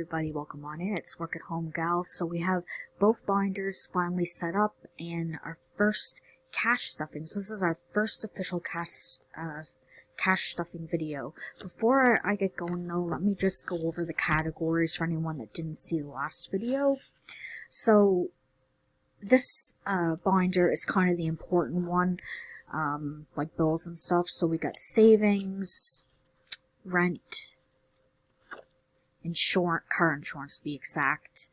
everybody, welcome on in. It's Work at Home Gals. So we have both binders finally set up and our first cash stuffing. So this is our first official cash stuffing video. Before I get going though, let me just go over the categories for anyone that didn't see the last video. So this binder is kind of the important one, like bills and stuff. So we got savings, rent, car insurance to be exact,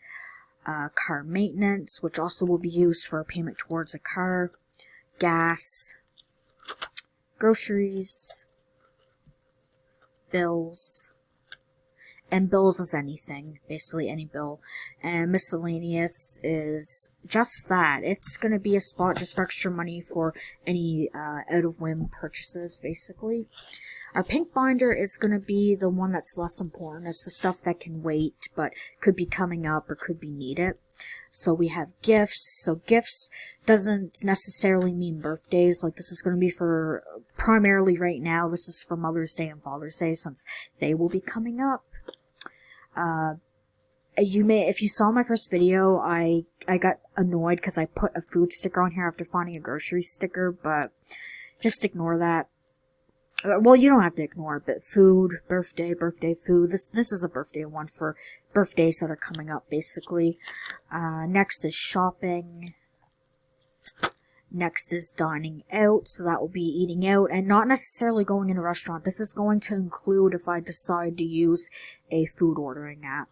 car maintenance, which also will be used for a payment towards a car, gas, groceries, bills, and bills is anything, basically any bill, and miscellaneous is just that. It's going to be a spot just for extra money for any out-of-whim purchases, basically. Our pink binder is going to be the one that's less important. It's the stuff that can wait, but could be coming up or could be needed. So we have gifts. So gifts doesn't necessarily mean birthdays. Like this is going to be for, primarily right now, this is for Mother's Day and Father's Day since they will be coming up. If you saw my first video, I got annoyed because I put a food sticker on here after finding a grocery sticker, but just ignore that. Well, you don't have to ignore it, but food, birthday, food. This is a birthday one for birthdays that are coming up, basically. Next is shopping. Next is dining out, so that will be eating out, and not necessarily going in a restaurant. This is going to include if I decide to use a food ordering app,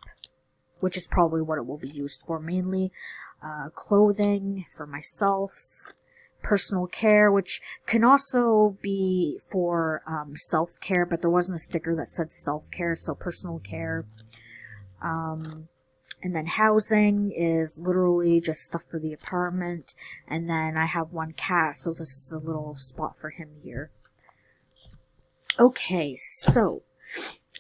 which is probably what it will be used for mainly. Clothing for myself. Personal care, which can also be for self-care, but there wasn't a sticker that said self-care, so personal care. And then housing is literally just stuff for the apartment, and then I have one cat, so this is a little spot for him here. Okay, so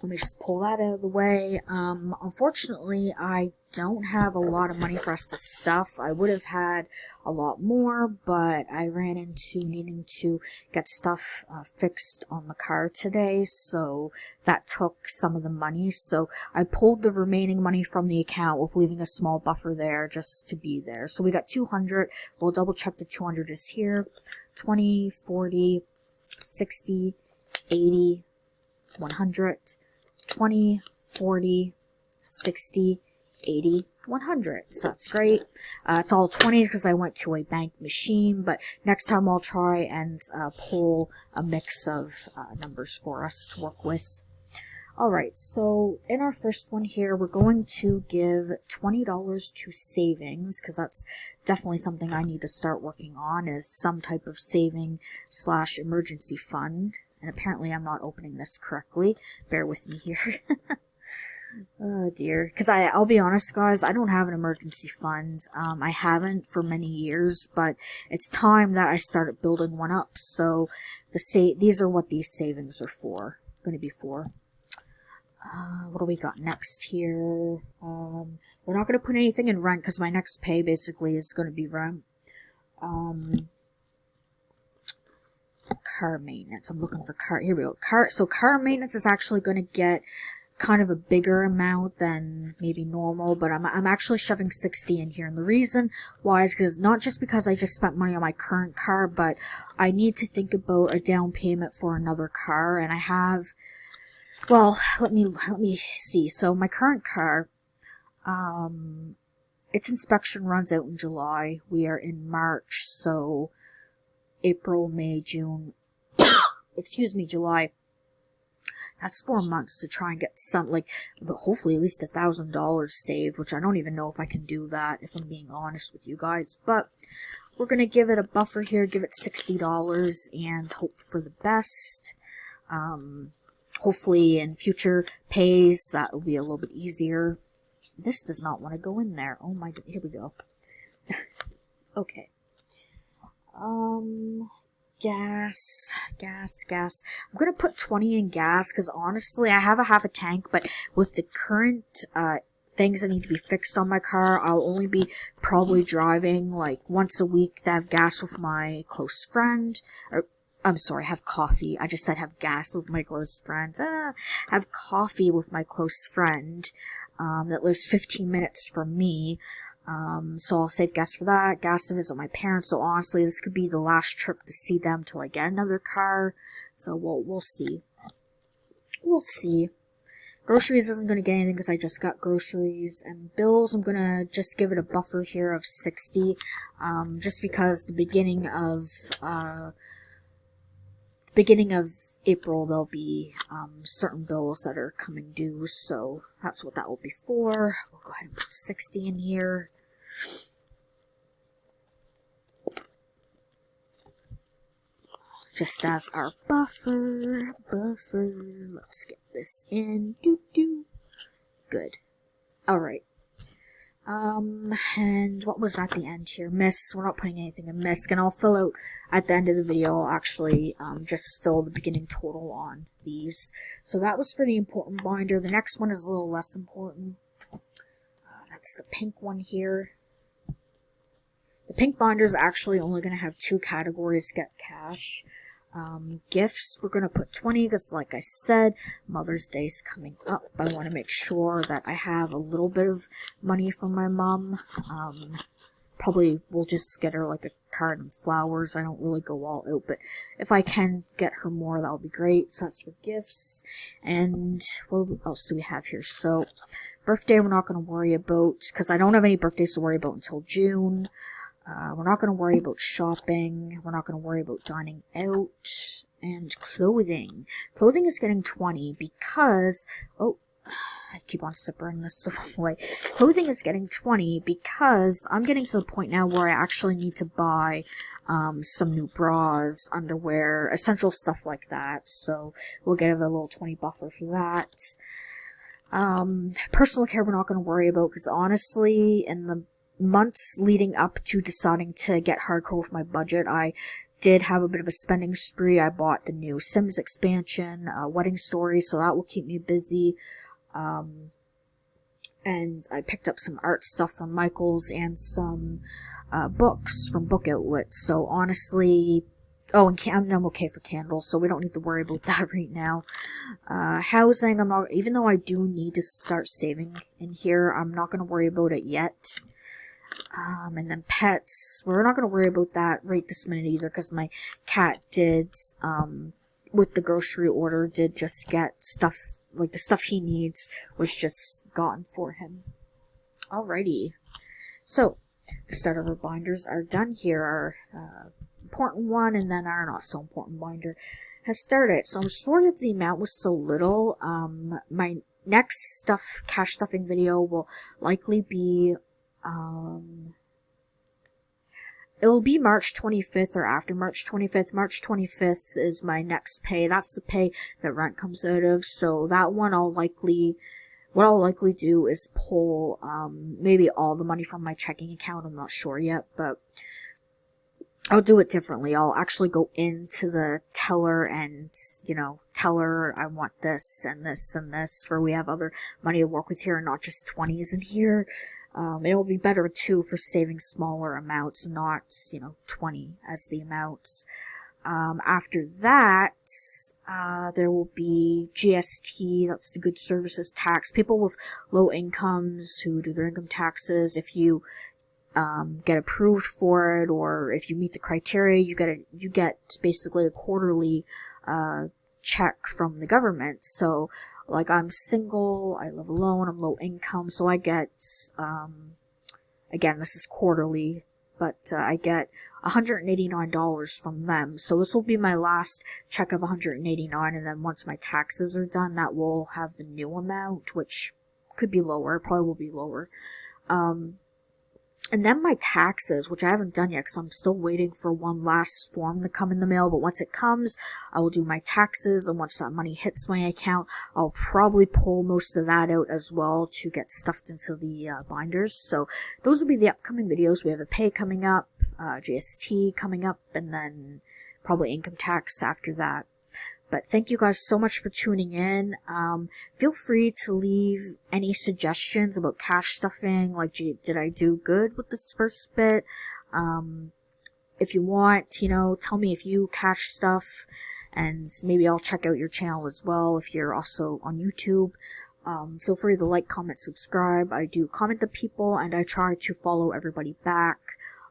let me just pull that out of the way. Unfortunately, I don't have a lot of money for us to stuff. I would have had a lot more, but I ran into needing to get stuff fixed on the car today, so that took some of the money. So I pulled the remaining money from the account with leaving a small buffer there just to be there. So we got 200. We'll double check the 200 is here. 20, 40, 60, 80, 100, 20, 40, 60, 80, 100. So that's great. It's all 20s because I went to a bank machine, but next time I'll try and pull a mix of numbers for us to work with. Alright, so in our first one here, we're going to give $20 to savings, because that's definitely something I need to start working on, is some type of saving / emergency fund. And apparently I'm not opening this correctly. Bear with me here. Oh dear. Because I'll be honest guys, I don't have an emergency fund. I haven't for many years, but it's time that I started building one up. So these are what these savings are going to be for. What do we got next here? We're not going to put anything in rent because my next pay basically is going to be rent. Car maintenance. I'm looking for car. Here we go. Car maintenance is actually going to get kind of a bigger amount than maybe normal, but I'm actually shoving 60 in here. And the reason why is because not just because I just spent money on my current car, but I need to think about a down payment for another car, and I have, well, let me see. So my current car, its inspection runs out in July. We are in March, so April, May, June, excuse me, July. That's 4 months to try and get some, like, hopefully at least $1,000 saved, which I don't even know if I can do that, if I'm being honest with you guys. But we're going to give it a buffer here, give it $60, and hope for the best. Hopefully in future pays, that will be a little bit easier. This does not want to go in there. Oh my god, here we go. Okay. Gas. I'm gonna put 20 in gas, because honestly, I have a half a tank, but with the current, things that need to be fixed on my car, I'll only be probably driving, like, once a week to have gas with my close friend, or, I'm sorry, have coffee. I just said have gas with my close friend. Have coffee with my close friend. that lives 15 minutes from me. So I'll save gas for that, gas to visit my parents. So honestly, this could be the last trip to see them till I get another car. So we'll see. We'll see. Groceries isn't going to get anything because I just got groceries. And bills, I'm going to just give it a buffer here of 60. Just because the beginning of April, there'll be certain bills that are coming due. So that's what that will be for. We'll go ahead and put 60 in here. Just as our buffer. Let's get this in. Good. Alright. And what was at the end here? Miss. We're not putting anything in Miss. And I'll fill out, at the end of the video, I'll actually just fill the beginning total on these. So that was for the important binder. The next one is a little less important. That's the pink one here. The pink binder is actually only going to have 2 categories, get cash. Gifts, we're going to put 20 because, like I said, Mother's Day is coming up. I want to make sure that I have a little bit of money from my mom. Probably we'll just get her like a card and flowers. I don't really go all out, but if I can get her more, that'll be great. So that's for gifts. And what else do we have here? So, birthday we're not going to worry about because I don't have any birthdays to worry about until June. We're not going to worry about shopping. We're not going to worry about dining out. And clothing. Clothing is getting 20 because... Oh, I keep on separating this the wrong way. Clothing is getting 20 because I'm getting to the point now where I actually need to buy some new bras, underwear, essential stuff like that. So we'll get a little 20 buffer for that. Personal care we're not going to worry about because honestly, in the months leading up to deciding to get hardcore with my budget, I did have a bit of a spending spree. I bought the new Sims expansion, Wedding Story, so that will keep me busy. And I picked up some art stuff from Michael's and some books from Book Outlet. So honestly, oh, and I'm okay for candles, so we don't need to worry about that right now. Housing, I'm not, even though I do need to start saving in here, I'm not going to worry about it yet. And then pets, we're not going to worry about that right this minute either, because my cat did, with the grocery order, did just get stuff, like the stuff he needs was just gotten for him. Alrighty. So, the starter binders are done here. Our important one and then our not so important binder has started. So I'm sorry that the amount was so little. My next cash stuffing video will likely be, it'll be March 25th or after March 25th. March 25th is my next pay. That's the pay that rent comes out of. So that one what I'll likely do is pull, maybe all the money from my checking account. I'm not sure yet, but I'll do it differently. I'll actually go into the teller and, tell her I want this and this and this, for we have other money to work with here and not just 20s in here. It'll be better too for saving smaller amounts, not, 20 as the amounts. After that, there will be GST, that's the Goods Services Tax. People with low incomes who do their income taxes, if you get approved for it, or if you meet the criteria, you get basically a quarterly check from the government. So, like, I'm single, I live alone, I'm low income, so I get, again, this is quarterly, but I get $189 from them. So this will be my last check of $189, and then once my taxes are done, that will have the new amount, which could be lower, probably will be lower. And then my taxes, which I haven't done yet because I'm still waiting for one last form to come in the mail. But once it comes, I will do my taxes. And once that money hits my account, I'll probably pull most of that out as well to get stuffed into the binders. So those will be the upcoming videos. We have a pay coming up, GST coming up, and then probably income tax after that. But thank you guys so much for tuning in. Feel free to leave any suggestions about cash stuffing. Like, did I do good with this first bit? If you want, tell me if you cash stuff, and maybe I'll check out your channel as well if you're also on YouTube. Feel free to like, comment, subscribe. I do comment to people, and I try to follow everybody back.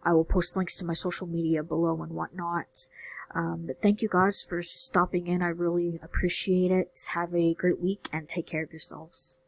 I will post links to my social media below and whatnot. But thank you guys for stopping in. I really appreciate it. Have a great week and take care of yourselves.